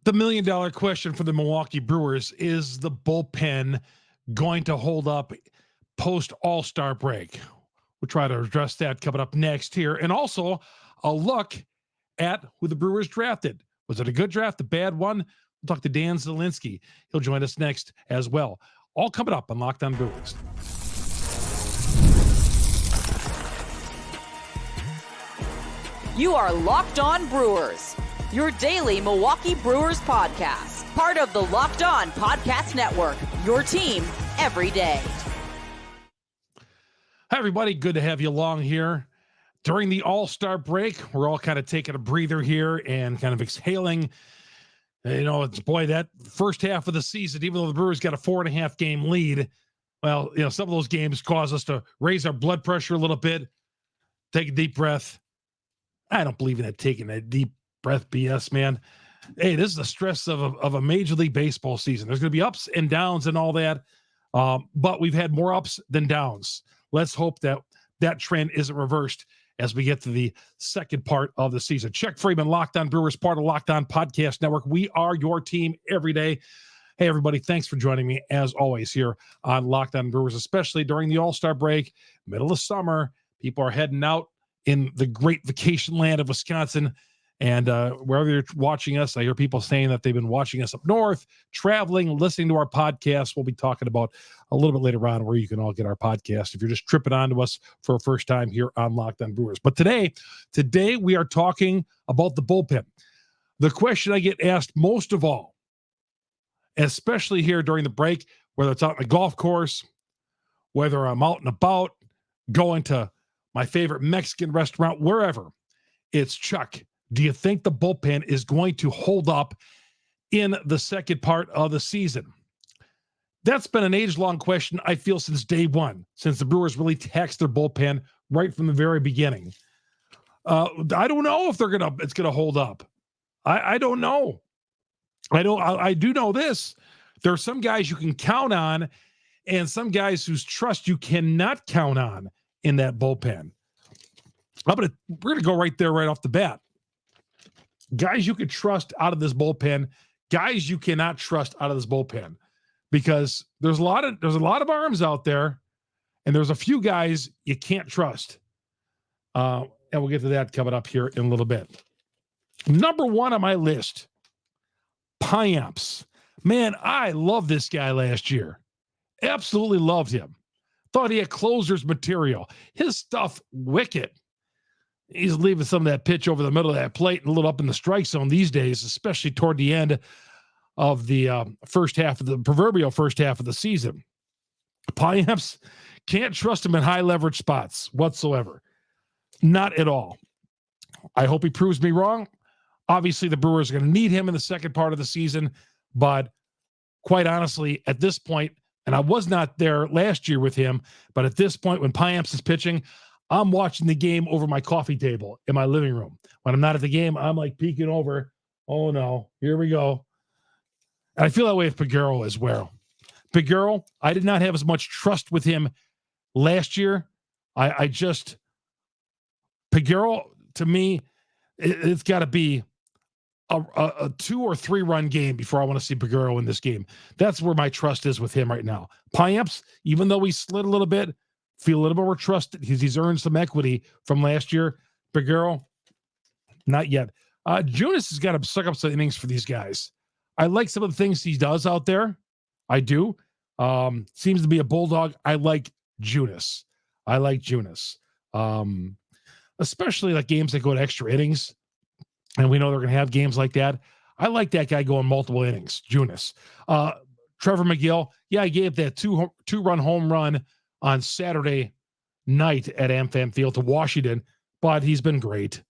The $1 million question for the Milwaukee Brewers: is the bullpen going to hold up post All-Star break? We'll try to address that coming up next here. And also a look at who the Brewers drafted. Was it a good draft, a bad one? We'll talk to Dan Zielinski. He'll join us next as well. All coming up on Locked On Brewers. You are Locked On Brewers, your daily Milwaukee Brewers podcast. Part of the Locked On Podcast Network, your team every day. Hi, everybody. Good to have you along here. During the All-Star break, we're all kind of taking a breather here and kind of exhaling. You know, it's that first half of the season, even though the Brewers got a 4.5 game lead, well, you know, some of those games cause us to raise our blood pressure a little bit, take a deep breath. I don't believe in that taking that deep breath BS, man. Hey, this is the stress of a Major League Baseball season. There's going to be ups and downs and all that, but we've had more ups than downs. Let's hope that that trend isn't reversed as we get to the second part of the season. Chuck Freeman, Locked On Brewers, part of Locked On Podcast Network. We are your team every day. Hey, everybody, thanks for joining me, as always, here on Locked On Brewers, especially during the All-Star break, middle of summer. People are heading out in the great vacation land of Wisconsin. And wherever you're watching us, I hear people saying that they've been watching us up north, traveling, listening to our podcast. We'll be talking about a little bit later on where you can all get our podcast if you're just tripping onto us for a first time here on Locked On Brewers. But today we are talking about the bullpen. The question I get asked most of all, especially here during the break, whether it's out on the golf course, whether I'm out and about, going to my favorite Mexican restaurant, wherever, it's Chuck. Do you think the bullpen is going to hold up in the second part of the season? That's been an age-long question, I feel, since day one, since the Brewers really taxed their bullpen right from the very beginning. I don't know if it's gonna hold up. I don't know. I do know this. There are some guys you can count on, and some guys whose trust you cannot count on in that bullpen. We're gonna go right there right off the bat. Guys you could trust out of this bullpen, guys you cannot trust out of this bullpen, because there's a lot of arms out there, and there's a few guys you can't trust. And we'll get to that coming up here in a little bit. Number one on my list, Payne. Man, I love this guy last year. Absolutely loved him. Thought he had closer's material. His stuff, wicked. He's leaving some of that pitch over the middle of that plate and a little up in the strike zone these days, especially toward the end of the proverbial first half of the season. Payne, can't trust him in high leverage spots whatsoever. Not at all. I hope he proves me wrong. Obviously, the Brewers are going to need him in the second part of the season, but quite honestly, at this point, and I was not there last year with him, but at this point, when Payne is pitching, I'm watching the game over my coffee table in my living room. When I'm not at the game, I'm like peeking over. Oh, no, here we go. And I feel that way with Pagero as well. Pagero, I did not have as much trust with him last year. Pagero, to me, it's got to be a 2 or 3 run game before I want to see Pagero in this game. That's where my trust is with him right now. Payne, even though he slid a little bit, feel a little bit more trusted because he's earned some equity from last year. Pagero, not yet. Junis has got to suck up some innings for these guys. I like some of the things he does out there. I do. Seems to be a bulldog. I like Junis. Especially like games that go to extra innings. And we know they're going to have games like that. I like that guy going multiple innings, Junis. Trevor McGill, I gave that two-run home run on Saturday night at AmFam Field to Washington, but he's been great.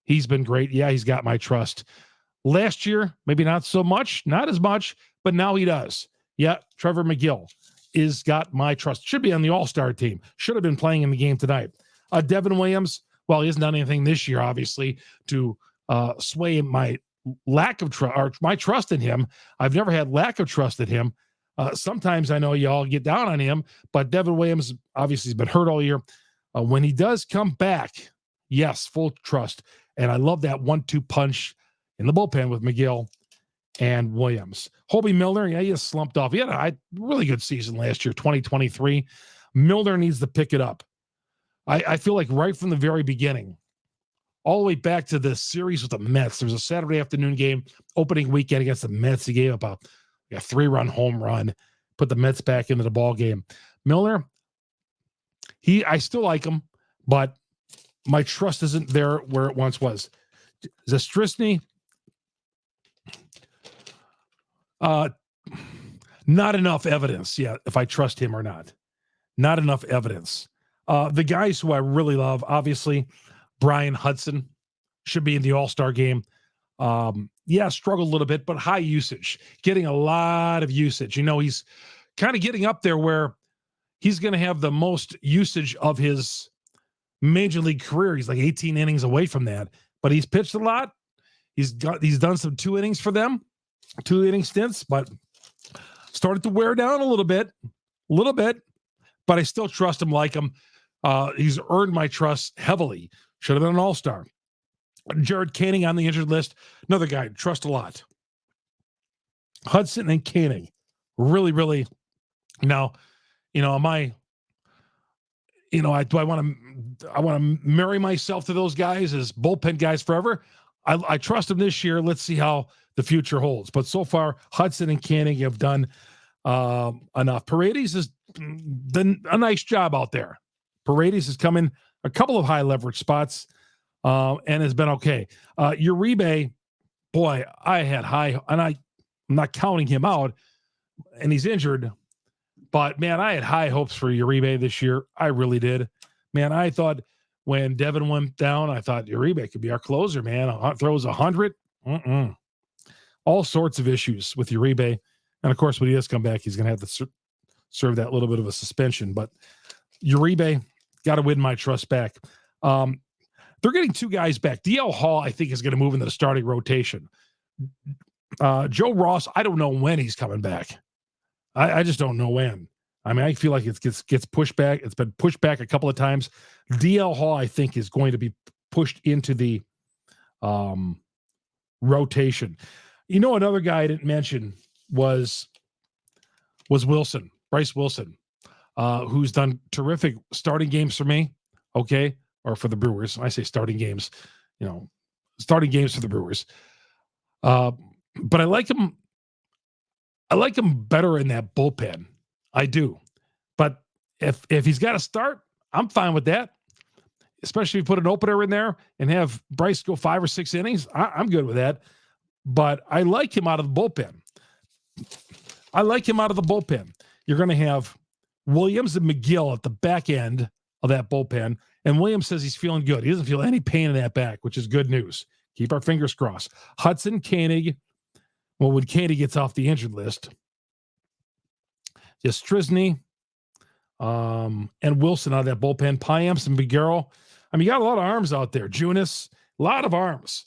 Yeah, he's got my trust. Last year, maybe not so much, not as much, but now he does. Yeah, Trevor McGill is got my trust. Should be on the All-Star team. Should have been playing in the game tonight. Devin Williams, well, he hasn't done anything this year, obviously, to sway my lack of trust or my trust in him. I've never had lack of trust in him. Sometimes I know y'all get down on him, but Devin Williams obviously has been hurt all year. When he does come back, yes, full trust. And I love that 1-2 punch in the bullpen with McGill. and Williams. Hobie Milner, yeah, he has slumped off. He had a really good season last year, 2023. Milner needs to pick it up. I feel like right from the very beginning, all the way back to the series with the Mets, there was a Saturday afternoon game, opening weekend against the Mets. He gave up a 3-run home run, put the Mets back into the ball game. Milner, I still like him, but my trust isn't there where it once was. Zastrisny, not enough evidence yet if I trust him or not. Not enough evidence. The guys who I really love, obviously, Brian Hudson should be in the All-Star game. Struggled a little bit, but high usage, getting a lot of usage. He's kind of getting up there where he's going to have the most usage of his major league career. He's like 18 innings away from that, but he's pitched a lot. He's done some 2 innings for them, 2-inning stints, but started to wear down a little bit, but I still trust him, like him. He's earned my trust heavily. Should have been an all-star. Jared Koenig on the injured list, another guy I trust a lot. Hudson and Koenig, really, really. Now, am I? I want to marry myself to those guys as bullpen guys forever. I trust them this year. Let's see how the future holds. But so far, Hudson and Koenig have done enough. Paredes has done a nice job out there. Paredes has come in a couple of high leverage spots and has been okay. Uribe, boy, I had high, and I'm not counting him out, and he's injured. But, man, I had high hopes for Uribe this year. I really did. Man, I thought when Devin went down, I thought Uribe could be our closer, man. Throws 100. All sorts of issues with Uribe. And, of course, when he does come back, he's going to have to serve that little bit of a suspension. But Uribe, got to win my trust back. They're getting 2 guys back. DL Hall, I think, is going to move into the starting rotation. Joe Ross, I don't know when he's coming back. I just don't know when. I mean, I feel like it gets pushed back. It's been pushed back a couple of times. DL Hall, I think, is going to be pushed into the rotation. Another guy I didn't mention was Wilson, Bryce Wilson, who's done terrific starting games for me. Okay. Or for the Brewers. I say starting games, starting games for the Brewers. But I like him. I like him better in that bullpen. I do. But if he's got to start, I'm fine with that. Especially if you put an opener in there and have Bryce go 5 or 6 innings. I'm good with that. But I like him out of the bullpen. You're going to have Williams and McGill at the back end of that bullpen. And Williams says he's feeling good. He doesn't feel any pain in that back, which is good news. Keep our fingers crossed. Hudson, Koenig. Well, when Koenig gets off the injured list, just Trisney and Wilson out of that bullpen. Piamps and Figueroa. I mean, you got a lot of arms out there. Junis, a lot of arms.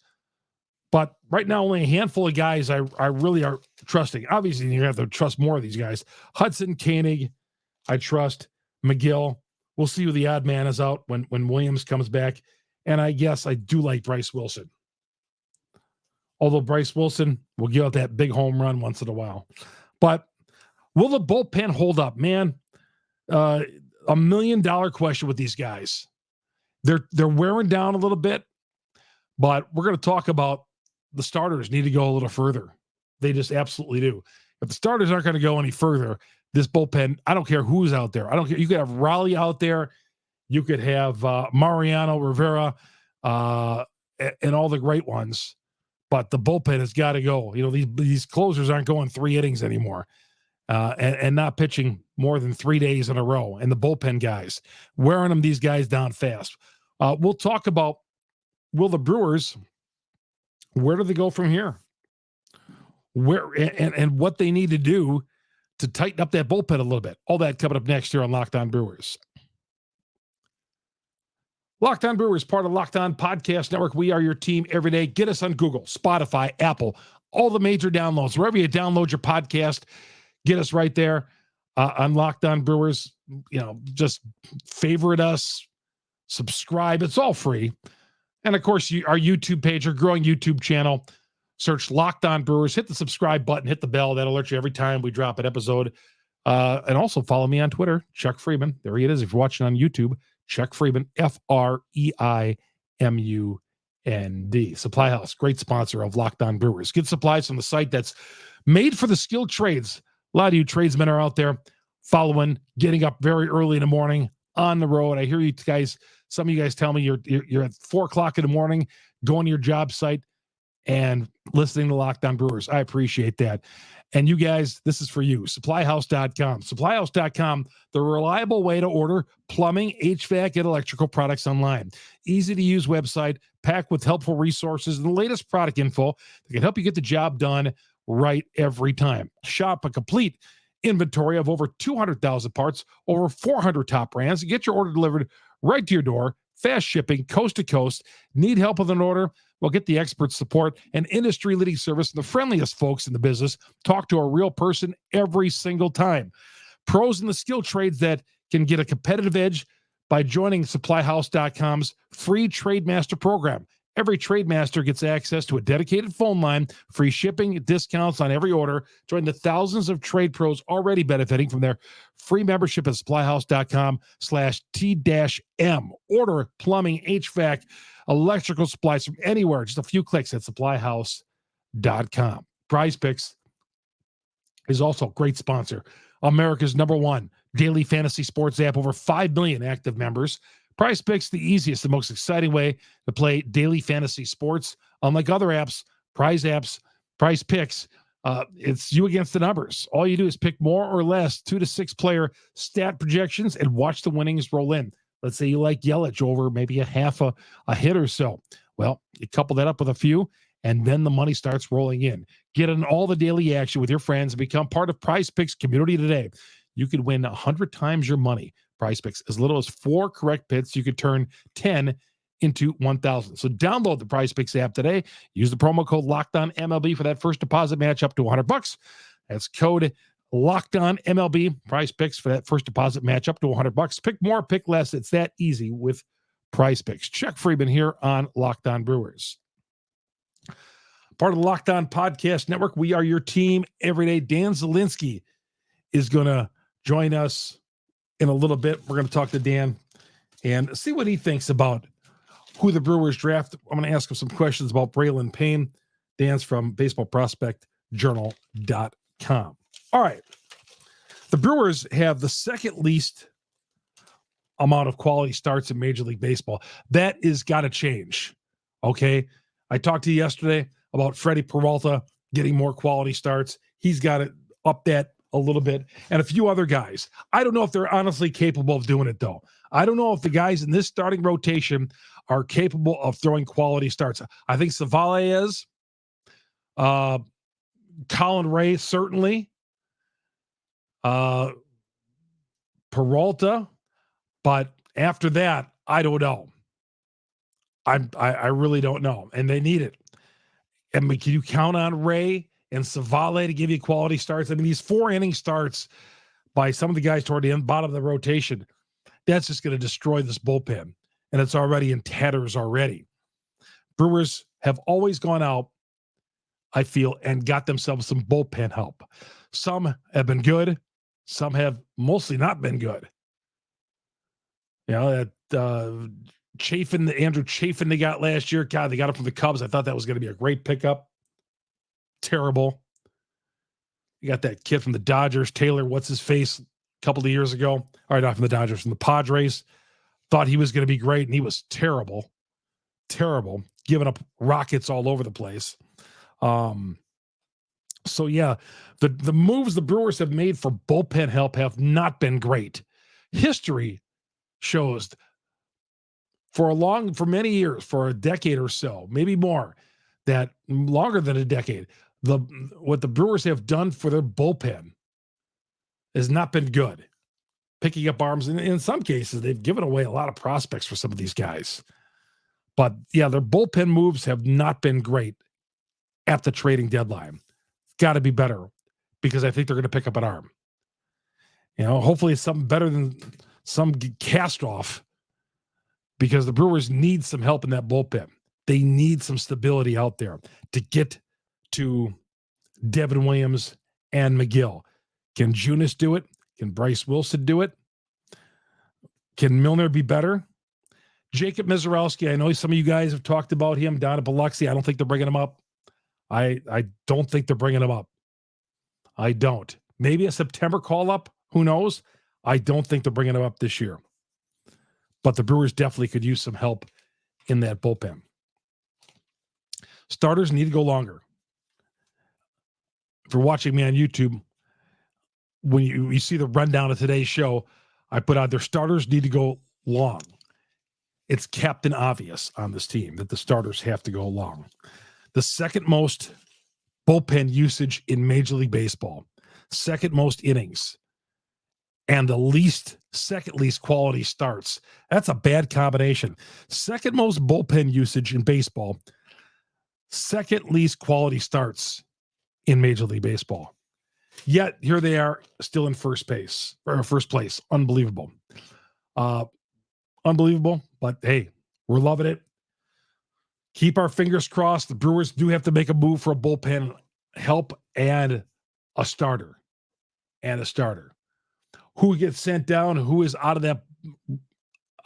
But right now, only a handful of guys I really are trusting. Obviously, you have to trust more of these guys. Hudson, Koenig, I trust. McGill. We'll see who the odd man is out when Williams comes back. And I guess I do like Bryce Wilson. Although Bryce Wilson will give out that big home run once in a while. But will the bullpen hold up? Man, $1 million question with these guys. They're wearing down a little bit, but we're going to talk about the starters need to go a little further. They just absolutely do. If the starters aren't going to go any further, this bullpen, I don't care who's out there. I don't care. You could have Raleigh out there. You could have Mariano Rivera and all the great ones. But the bullpen has got to go. These closers aren't going 3 innings anymore and not pitching more than 3 days in a row. And the bullpen guys, wearing these guys down fast. We'll talk about, will the Brewers, where do they go from here? Where and what they need to do to tighten up that bullpen a little bit. All that coming up next here on Locked On Brewers. Locked On Brewers, part of Locked On Podcast Network. We are your team every day. Get us on Google, Spotify, Apple, all the major downloads. Wherever you download your podcast, get us right there on Locked On Brewers. Just favorite us, subscribe. It's all free. And, of course, our YouTube page, our growing YouTube channel. Search Locked On Brewers. Hit the subscribe button. Hit the bell. That'll alert you every time we drop an episode. And also follow me on Twitter, Chuck Freeman. There he is. If you're watching on YouTube, Chuck Freeman, FREIMUND. Supply House, great sponsor of Locked On Brewers. Get supplies from the site that's made for the skilled trades. A lot of you tradesmen are out there following, getting up very early in the morning on the road. I hear you guys, some of you guys tell me you're at 4 o'clock in the morning going to your job site and listening to Locked On Brewers. I appreciate that. And you guys, this is for you. SupplyHouse.com. SupplyHouse.com, the reliable way to order plumbing, HVAC, and electrical products online. Easy to use website, packed with helpful resources and the latest product info that can help you get the job done right every time. Shop a complete inventory of over 200,000 parts, over 400 top brands, and get your order delivered right to your door. Fast shipping, coast to coast. Need help with an order? Well, get the expert support and industry-leading service from the friendliest folks in the business. Talk to a real person every single time. Pros in the skill trades that can get a competitive edge by joining SupplyHouse.com's free TradeMaster program. Every TradeMaster gets access to a dedicated phone line, free shipping, discounts on every order. Join the thousands of trade pros already benefiting from their free membership at SupplyHouse.com/T-M. Order plumbing, HVAC, electrical supplies from anywhere. Just a few clicks at SupplyHouse.com. PrizePicks is also a great sponsor. America's #1 daily fantasy sports app, over 5 million active members. PrizePicks, the easiest and most exciting way to play daily fantasy sports. Unlike other apps, PrizePicks, it's you against the numbers. All you do is pick more or less 2 to 6 player stat projections and watch the winnings roll in. Let's say you like Yelich over maybe a half a hit or so. Well, you couple that up with a few, and then the money starts rolling in. Get in all the daily action with your friends and become part of PrizePicks community today. You could win 100 times your money. PrizePicks, as little as 4 correct picks, you could turn 10 into 1,000. So download the PrizePicks app today. Use the promo code LOCKEDONMLB for that first deposit match up to $100. That's code LOCKEDONMLB. PrizePicks for that first deposit match up to $100. Pick more, pick less. It's that easy with PrizePicks. Chuck Freeman here on Locked On Brewers. Part of the Locked On Podcast Network. We are your team every day. Dan Zielinski is going to join us in a little bit. We're going to talk to Dan and see what he thinks about who the Brewers draft. I'm going to ask him some questions about Braylon Payne. Dan's from baseballprospectjournal.com. All right. The Brewers have the second least amount of quality starts in Major League Baseball. That is got to change. Okay. I talked to you yesterday about Freddie Peralta getting more quality starts. He's got to up that a little bit, and a few other guys. I don't know if they're honestly capable of doing it, though. I don't know if the guys in this starting rotation are capable of throwing quality starts. I think Savale is. Colin Ray, certainly. Peralta. But after that, I don't know. I really don't know. And they need it. I mean, can you count on Ray and Savale to give you quality starts? I mean, these 4-inning starts by some of the guys toward the bottom of the rotation, that's just going to destroy this bullpen. And it's already in tatters already. Brewers have always gone out, I feel, and got themselves some bullpen help. Some have been good. Some have mostly not been good. You know, that Andrew Chafin they got last year. God, they got him from the Cubs. I thought that was going to be a great pickup. Terrible. You got that kid from the Dodgers, Taylor, what's his face, a couple of years ago. All right, not from the Dodgers, from the Padres. Thought he was going to be great, and he was terrible. Terrible. Giving up rockets all over the place. So, yeah, the moves the Brewers have made for bullpen help have not been great. History shows for many years, for a decade or so, maybe more, that longer than a decade, what the Brewers have done for their bullpen has not been good. Picking up arms, and in some cases, they've given away a lot of prospects for some of these guys. But yeah, their bullpen moves have not been great at the trading deadline. Got to be better, because I think they're going to pick up an arm. You know, hopefully it's something better than some cast off, because the Brewers need some help in that bullpen. They need some stability out there to get to Devin Williams and McGill. Can Junis do it? Can Bryce Wilson do it? Can Milner be better? Jacob Mizorowski, I know some of you guys have talked about him down at Biloxi. I don't think they're bringing him up. I don't think they're bringing him up. I don't. Maybe a September call-up. Who knows? I don't think they're bringing him up this year. But the Brewers definitely could use some help in that bullpen. Starters need to go longer. If you're watching me on YouTube, when you see the rundown of today's show, I put out their starters need to go long. It's captain obvious on this team that the starters have to go long. The second most bullpen usage in Major League Baseball, second most innings, and the second least quality starts. That's a bad combination. Second most bullpen usage in baseball, second least quality starts in Major League Baseball. Yet here they are still in first place. Unbelievable. Unbelievable, but hey, we're loving it. Keep our fingers crossed. The Brewers do have to make a move for a bullpen help and a starter. Who gets sent down, who is out of that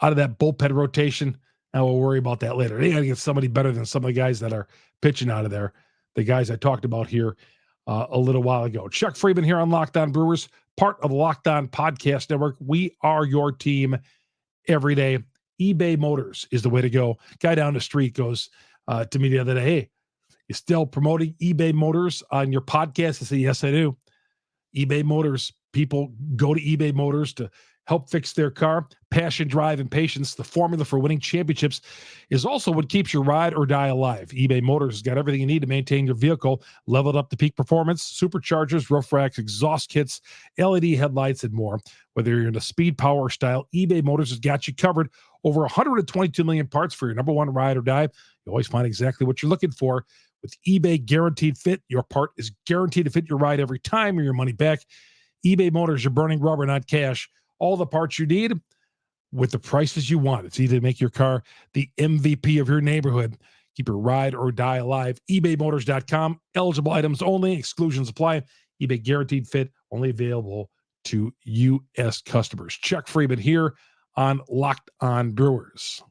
bullpen rotation, and we'll worry about that later. They got to get somebody better than some of the guys that are pitching out of there. The guys I talked about here a little while ago. Chuck Freeman here on Locked On Brewers, part of the Locked On Podcast Network. We are your team every day. eBay Motors is the way to go. Guy down the street goes to me the other day, hey, you still promoting eBay Motors on your podcast? I say, yes, I do. eBay Motors, people go to eBay Motors to help fix their car. Passion, drive, and patience, the formula for winning championships, is also what keeps your ride or die alive. eBay Motors has got everything you need to maintain your vehicle, leveled up to peak performance, superchargers, roof racks, exhaust kits, LED headlights, and more. Whether you're into speed, power, or style, eBay Motors has got you covered. Over 122 million parts for your number one ride or die. You always find exactly what you're looking for. With eBay Guaranteed Fit, your part is guaranteed to fit your ride every time or your money back. eBay Motors, you're burning rubber, not cash. All the parts you need with the prices you want. It's easy to make your car the MVP of your neighborhood. Keep your ride or die alive. ebaymotors.com. Eligible items only. Exclusions apply. eBay Guaranteed Fit, only available to U.S. customers. Chuck Freeman here on Locked On Brewers.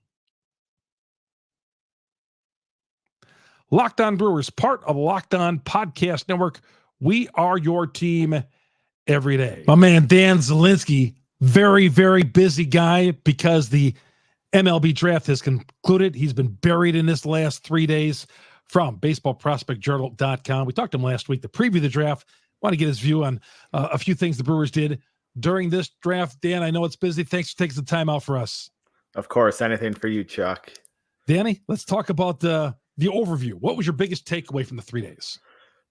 Locked On Brewers, part of Locked On Podcast Network. We are your team every day. My man, Dan Zielinski, very, very busy guy because the MLB Draft has concluded. He's been buried in this last 3 days from baseballprospectjournal.com. We talked to him last week to preview the draft. Want to get his view on a few things the Brewers did during this draft. Dan, I know it's busy. Thanks for taking the time out for us. Of course, anything for you, Chuck. Danny, let's talk about the overview. What was your biggest takeaway from the 3 days?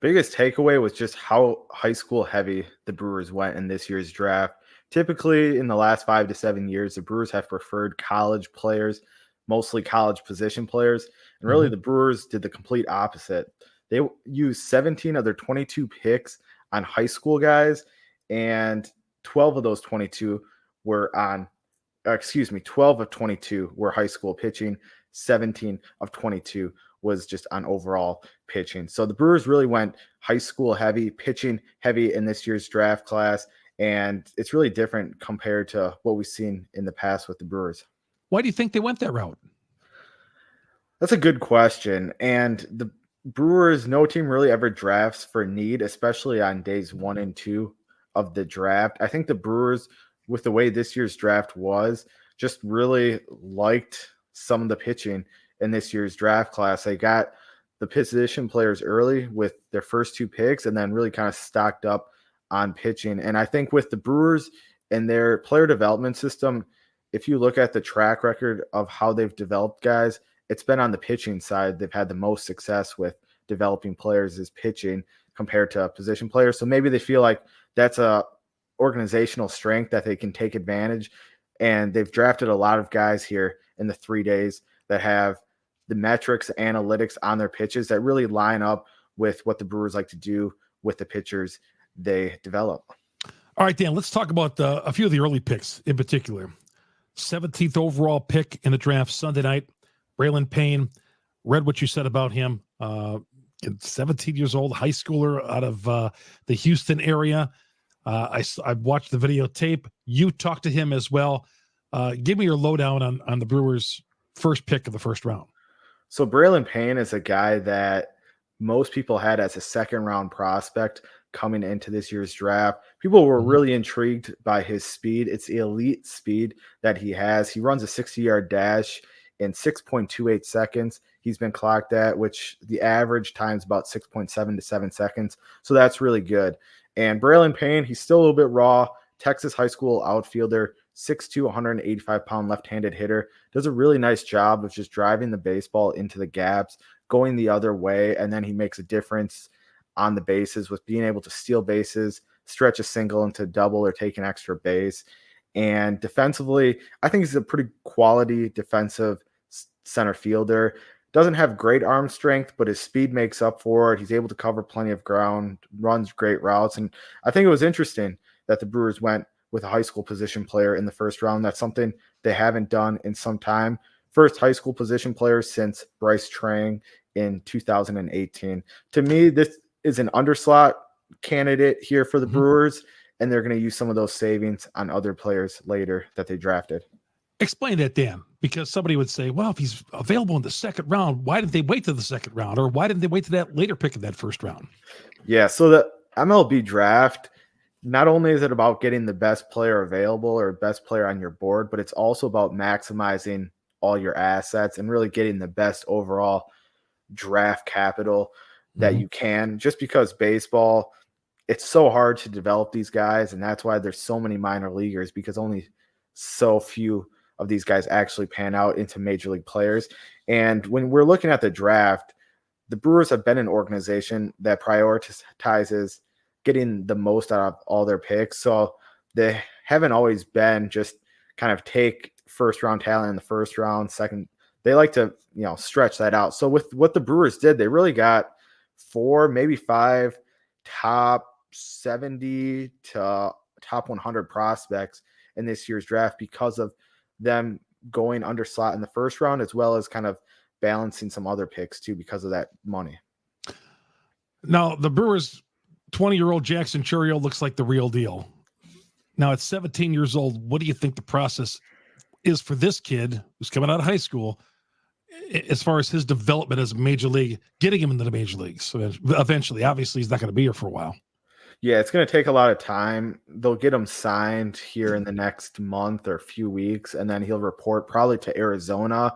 Biggest takeaway was just how high school heavy the Brewers went in this year's draft. Typically, in the last 5 to 7 years, the Brewers have preferred college players, mostly college position players. And really, the Brewers did the complete opposite. They used 17 of their 22 picks on high school guys, and 12 of those 22 were 12 of 22 were high school pitching. 17 of 22 was just on overall pitching. So the Brewers really went high school heavy, pitching heavy in this year's draft class. And it's really different compared to what we've seen in the past with the Brewers. Why do you think they went that route? That's a good question. And the Brewers, no team really ever drafts for need, especially on days 1 and 2 of the draft. I think the Brewers, with the way this year's draft was, just really liked some of the pitching in this year's draft class. They got the position players early with their first 2 picks and then really kind of stocked up on pitching. And I think with the Brewers and their player development system, if you look at the track record of how they've developed guys, it's been on the pitching side. They've had the most success with developing players is pitching compared to position players. So maybe they feel like that's a organizational strength that they can take advantage. And they've drafted a lot of guys here in the 3 days that have the metrics, analytics on their pitches that really line up with what the Brewers like to do with the pitchers they develop. All right, Dan, let's talk about a few of the early picks in particular. 17th overall pick in the draft Sunday night, Braylon Payne. Read what you said about him. 17 years old, high schooler out of the Houston area. I watched the videotape. You talked to him as well. Give me your lowdown on the Brewers' first pick of the first round. So Braylon Payne is a guy that most people had as a second-round prospect coming into this year's draft. People were really intrigued by his speed. It's elite speed that he has. He runs a 60-yard dash in 6.28 seconds. He's been clocked at, which the average time's about 6.7 to 7 seconds. So that's really good. And Braylon Payne, he's still a little bit raw. Texas high school outfielder, 6'2", 185-pound left-handed hitter. Does a really nice job of just driving the baseball into the gaps, going the other way, and then he makes a difference on the bases with being able to steal bases, stretch a single into double or take an extra base. And defensively, I think he's a pretty quality defensive center fielder. Doesn't have great arm strength, but his speed makes up for it. He's able to cover plenty of ground, runs great routes. And I think it was interesting that the Brewers went with a high school position player in the first round. That's something they haven't done in some time. First high school position player since Bryce Trang in 2018. To me, this is an underslot candidate here for the Brewers, and they're going to use some of those savings on other players later that they drafted. Explain that, Dan, because somebody would say, well, if he's available in the second round, why didn't they wait to the second round? Or why didn't they wait to that later pick in that first round? Yeah, so the MLB draft, not only is it about getting the best player available or best player on your board, but it's also about maximizing all your assets and really getting the best overall draft capital that you can. Just because baseball, it's so hard to develop these guys, and that's why there's so many minor leaguers, because only so few of these guys actually pan out into major league players. And when we're looking at the draft, the Brewers have been an organization that prioritizes getting the most out of all their picks. So they haven't always been just kind of take first round talent in the first round, second. They like to, stretch that out. So with what the Brewers did, they really got 4, maybe 5 top 70 to top 100 prospects in this year's draft because of them going under slot in the first round, as well as kind of balancing some other picks too because of that money. Now, the Brewers' 20-year-old Jackson Chourio looks like the real deal. Now, at 17 years old, what do you think the process is for this kid who's coming out of high school as far as his development as a major league, getting him into the major leagues? So eventually, obviously, he's not going to be here for a while. Yeah, it's going to take a lot of time. They'll get him signed here in the next month or few weeks, and then he'll report probably to Arizona,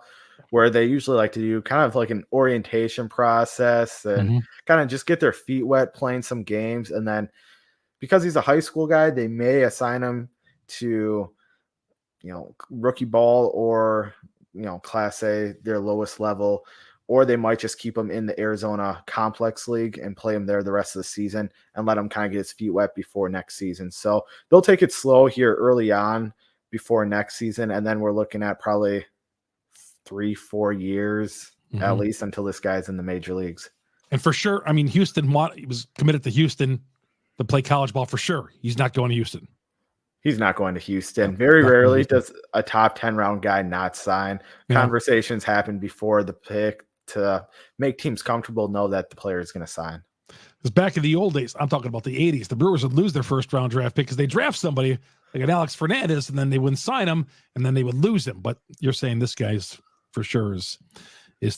where they usually like to do kind of like an orientation process and kind of just get their feet wet playing some games. And then because he's a high school guy, they may assign him to, rookie ball or, Class A, their lowest level, or they might just keep him in the Arizona Complex League and play him there the rest of the season and let him kind of get his feet wet before next season. So they'll take it slow here early on before next season. And then we're looking at probably 3-4 years at least until this guy's in the major leagues. And for sure, I mean, Houston, he was committed to Houston to play college ball for sure. He's not going to Houston. He's not going to Houston. Very rarely does a top 10 round guy not sign. Conversations happen before the pick to make teams comfortable, know that the player is going to sign. Because back in the old days, I'm talking about the 80s, the Brewers would lose their first round draft pick because they draft somebody like an Alex Fernandez, and then they wouldn't sign him, and then they would lose him. But you're saying this guy's for sure is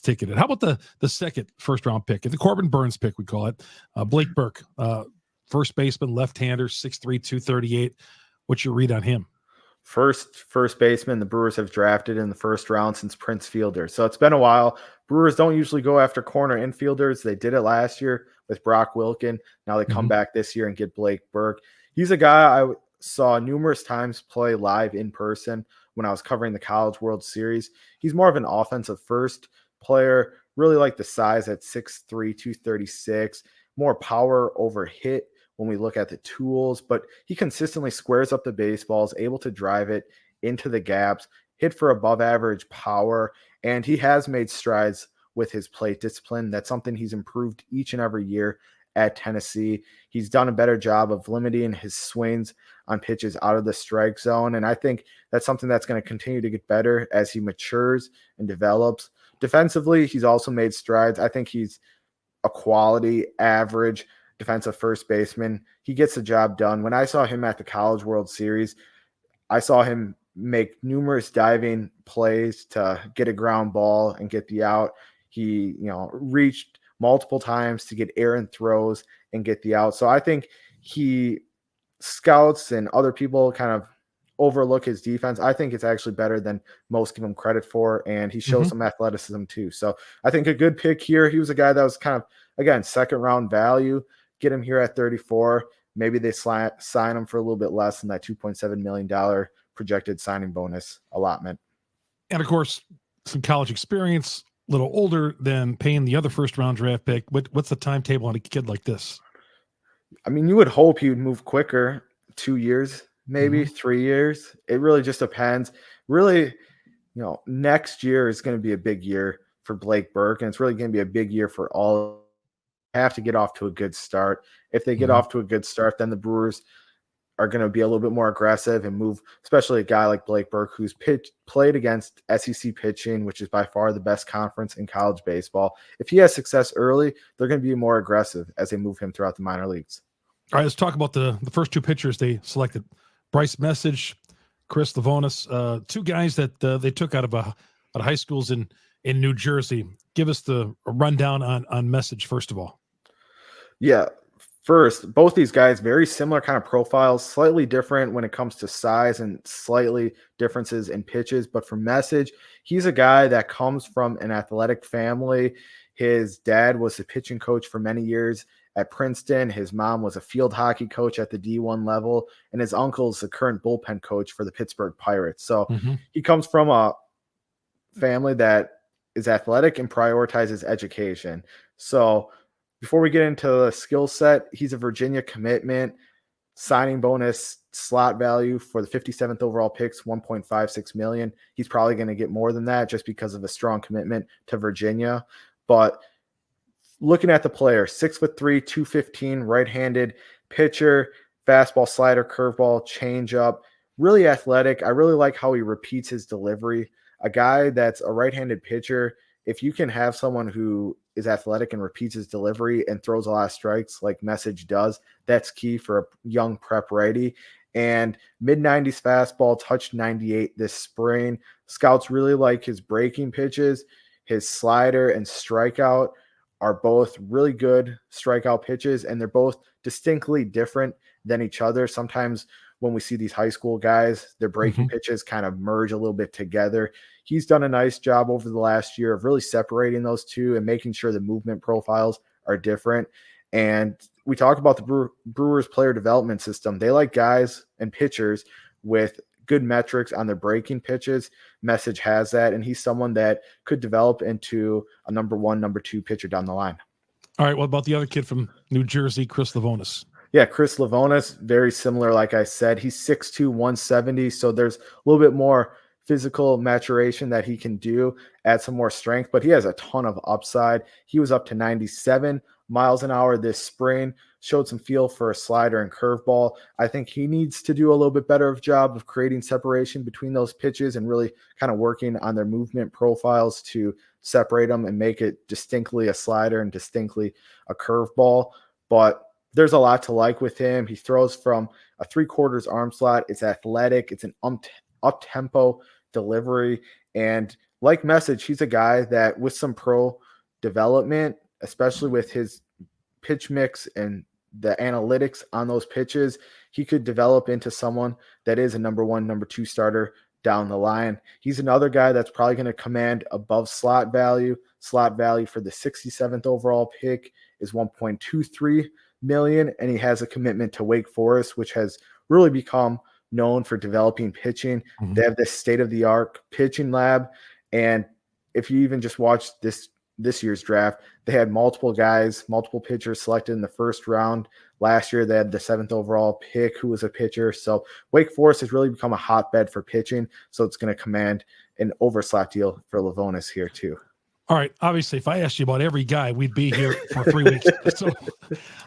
ticketed. How about the second first round pick, the Corbin Burns pick, we call it, Blake Burke, first baseman, left-hander, 6'3", 238. What's your read on him? First baseman the Brewers have drafted in the first round since Prince Fielder. So it's been a while. Brewers don't usually go after corner infielders. They did it last year with Brock Wilken. Now they come back this year and get Blake Burke. He's a guy I saw numerous times play live in person when I was covering the College World Series. He's more of an offensive first player, really like the size at 6'3", 236, more power over hit when we look at the tools, but he consistently squares up the baseballs, able to drive it into the gaps, hit for above average power, and he has made strides with his plate discipline. That's something he's improved each and every year at Tennessee. He's done a better job of limiting his swings on pitches out of the strike zone, and I think that's something that's going to continue to get better as he matures and develops. Defensively, he's also made strides. I think he's a quality, average defensive first baseman. He gets the job done. When I saw him at the College World Series, I saw him make numerous diving plays to get a ground ball and get the out. He, reached multiple times to get errant throws and get the out. So I think scouts and other people kind of overlook his defense. I think it's actually better than most give him credit for, and he shows some athleticism too. So I think a good pick here. He was a guy that was kind of, again, second round value. Get him here at 34. Maybe they sign him for a little bit less than that $2.7 million projected signing bonus allotment. And of course, some college experience, a little older than Payne, the other first round draft pick. What's the timetable on a kid like this? I mean, you would hope he would move quicker, 2 years, maybe 3 years. It really just depends. Really, next year is going to be a big year for Blake Burke, and it's really going to be a big year for all. Have to get off to a good start. If they get off to a good start, then the Brewers are going to be a little bit more aggressive and move, especially a guy like Blake Burke, who's played against SEC pitching, which is by far the best conference in college baseball. If he has success early, they're going to be more aggressive as they move him throughout the minor leagues. All right, let's talk about the first two pitchers they selected. Bryce Message, Chris Livonis, two guys that they took out of high schools in New Jersey. Give us a rundown on Message, first of all. Yeah. First, both these guys, very similar kind of profiles, slightly different when it comes to size and slightly differences in pitches. But for Message, he's a guy that comes from an athletic family. His dad was a pitching coach for many years at Princeton. His mom was a field hockey coach at the D1 level, and his uncle is the current bullpen coach for the Pittsburgh Pirates. So he comes from a family that is athletic and prioritizes education. So before we get into the skill set, he's a Virginia commitment. Signing bonus slot value for the 57th overall picks, $1.56 million. He's probably going to get more than that just because of a strong commitment to Virginia. But looking at the player, 6'3", 215, right-handed pitcher, fastball, slider, curveball, changeup, really athletic. I really like how he repeats his delivery. A guy that's a right-handed pitcher, if you can have someone who is athletic and repeats his delivery and throws a lot of strikes like Message does, that's key for a young prep righty. And mid-90s fastball, touched 98 this spring. Scouts really like his breaking pitches. His slider and strikeout are both really good strikeout pitches, and they're both distinctly different than each other. Sometimes when we see these high school guys, their breaking pitches kind of merge a little bit together. He's done a nice job over the last year of really separating those two and making sure the movement profiles are different. And we talk about the Brewers player development system. They like guys and pitchers with good metrics on their breaking pitches. Message has that, and he's someone that could develop into a number 1, number 2 pitcher down the line. All right, what about the other kid from New Jersey, Chris Livonis? Yeah, Chris Livonis, very similar. Like I said, he's 6'2", 170. So there's a little bit more physical maturation that he can do, add some more strength, but he has a ton of upside. He was up to 97 miles an hour this spring, showed some feel for a slider and curveball. I think he needs to do a little bit better of job of creating separation between those pitches and really kind of working on their movement profiles to separate them and make it distinctly a slider and distinctly a curveball. But there's a lot to like with him. He throws from a 3/4 arm slot. It's athletic. It's an up-tempo delivery. And like Message, he's a guy that with some pro development, especially with his pitch mix and the analytics on those pitches, he could develop into someone that is a number 1, number 2 starter down the line. He's another guy that's probably going to command above slot value. Slot value for the 67th overall pick is $1.23 million, and he has a commitment to Wake Forest, which has really become known for developing pitching. They have this state-of-the-art pitching lab, and if you even just watch this year's draft, they had multiple guys, multiple pitchers selected in the first round. Last year, they had the 7th overall pick who was a pitcher. So Wake Forest has really become a hotbed for pitching, so it's going to command an overslot deal for Livonis here too. All right. Obviously, if I asked you about every guy, we'd be here for 3 weeks. So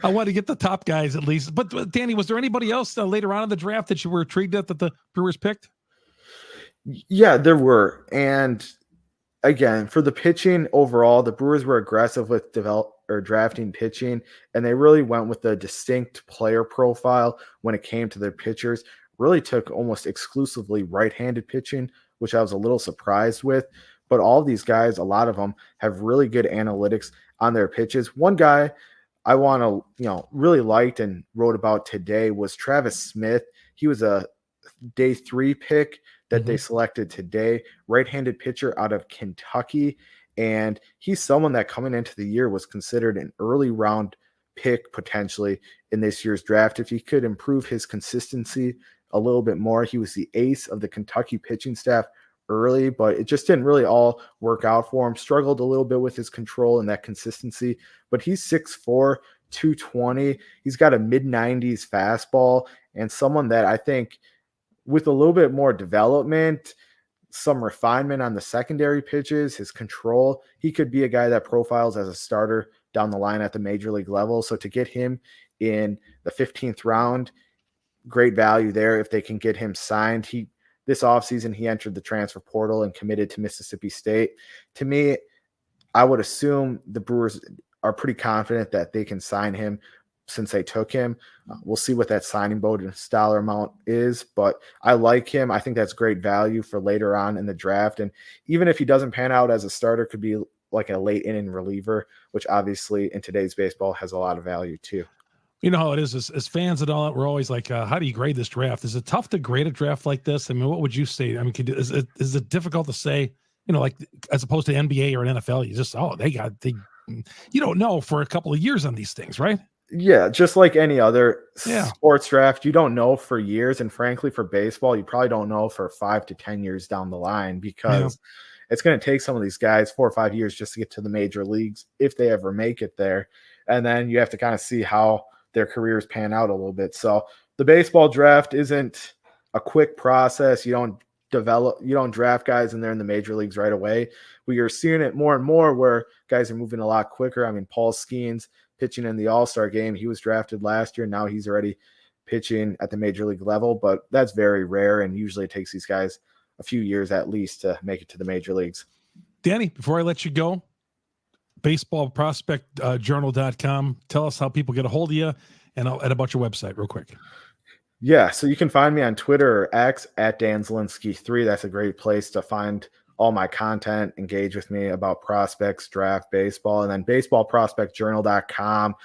I want to get the top guys at least. But Danny, was there anybody else later on in the draft that you were intrigued at that the Brewers picked? Yeah, there were. And again, for the pitching overall, the Brewers were aggressive with drafting pitching, and they really went with a distinct player profile when it came to their pitchers. Really took almost exclusively right-handed pitching, which I was a little surprised with. But all of these guys, a lot of them, have really good analytics on their pitches. One guy I want to, really liked and wrote about today was Travis Smith. He was a day 3 pick that they selected today, right-handed pitcher out of Kentucky. And he's someone that coming into the year was considered an early round pick potentially in this year's draft. If he could improve his consistency a little bit more, he was the ace of the Kentucky pitching staff early, but it just didn't really all work out for him. Struggled a little bit with his control and that consistency, but he's 6'4", 220. He's got a mid-90s fastball, and someone that I think with a little bit more development, some refinement on the secondary pitches, his control, he could be a guy that profiles as a starter down the line at the major league level. So to get him in the 15th round, great value there if they can get him signed. This offseason, he entered the transfer portal and committed to Mississippi State. To me, I would assume the Brewers are pretty confident that they can sign him since they took him. We'll see what that signing bonus dollar amount is, but I like him. I think that's great value for later on in the draft. And even if he doesn't pan out as a starter, could be like a late inning reliever, which obviously in today's baseball has a lot of value too. You know how it is as fans and all that. We're always like, how do you grade this draft? Is it tough to grade a draft like this? I mean, what would you say? I mean, is it difficult to say, like as opposed to NBA or an NFL, you just, you don't know for a couple of years on these things, right? Yeah, just like any other sports draft, you don't know for years. And frankly, for baseball, you probably don't know for 5 to 10 years down the line, because it's going to take some of these guys 4 or 5 years just to get to the major leagues if they ever make it there. And then you have to kind of see how their careers pan out a little bit. So the baseball draft isn't a quick process. You don't draft guys and they're in the major leagues right away. We are seeing it more and more where guys are moving a lot quicker. I mean, Paul Skeens pitching in the All-Star game. He was drafted last year. Now he's already pitching at the major league level, but that's very rare. And usually it takes these guys a few years at least to make it to the major leagues. Danny, before I let you go, baseballprospectjournal.com. Tell us how people get a hold of you, and I'll add about your website real quick. Yeah, so you can find me on Twitter or X at Dan Zielinski 3. That's a great place to find all my content, engage with me about prospects, draft, baseball, and then baseballprospectjournal.com.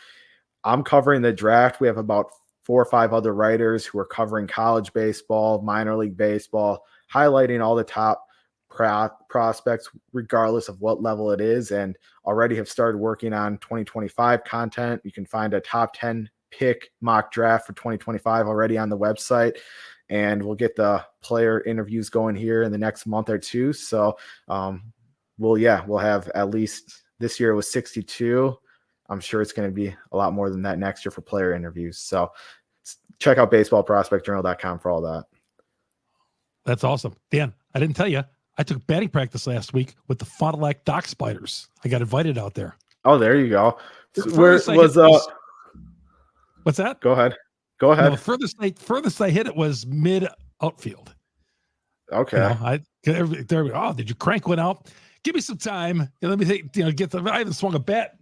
I'm covering the draft. We have about 4 or 5 other writers who are covering college baseball, minor league baseball, highlighting all the top prospects, regardless of what level it is, and already have started working on 2025 content. You can find a top 10 pick mock draft for 2025 already on the website, and we'll get the player interviews going here in the next month or two. So we'll have, at least this year it was 62. I'm sure it's going to be a lot more than that next year for player interviews. So check out baseballprospectjournal.com for all that. That's awesome. Dan, I didn't tell you, I took batting practice last week with the Fond du Lac Dock Spiders. I got invited out there. Oh, there you go. What's that? Go ahead. No, furthest I hit it was mid outfield. Okay. Did you crank one out? Give me some time. Let me think, I haven't swung a bat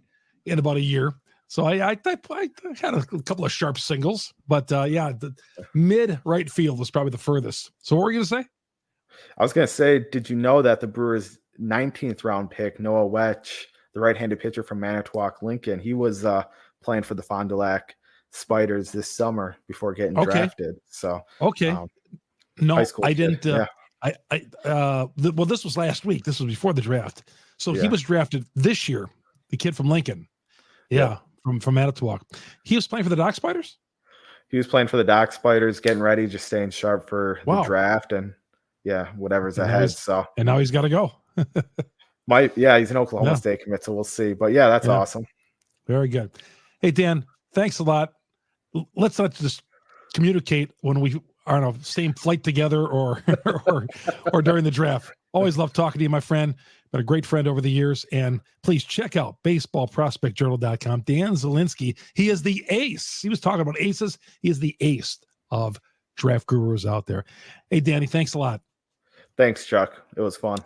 in about a year. So I had a couple of sharp singles, but the mid right field was probably the furthest. So what were you going to say? I was going to say, did you know that the Brewers' 19th round pick, Noah Wetch, the right-handed pitcher from Manitowoc Lincoln, he was playing for the Fond du Lac Spiders this summer before getting drafted. So no, I didn't. This was last week. This was before the draft. So he was drafted this year. The kid from Lincoln, from Manitowoc. He was playing for the Dock Spiders. He was playing for the Dock Spiders, getting ready, just staying sharp for the draft and whatever's ahead. So and now he's got to go. He's an Oklahoma State commit, so we'll see. But that's awesome. Very good. Hey Dan, thanks a lot. Let's not just communicate when we are on a same flight together or during the draft. Always love talking to you, my friend. Been a great friend over the years. And please check out baseballprospectjournal.com. Dan Zielinski, he is the ace. He was talking about aces. He is the ace of draft gurus out there. Hey, Danny, thanks a lot. Thanks, Chuck. It was fun.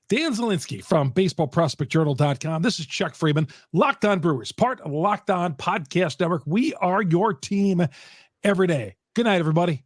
Dan Zielinski from BaseballProspectJournal.com. This is Chuck Freeman, Locked On Brewers, part of the Locked On Podcast Network. We are your team every day. Good night, everybody.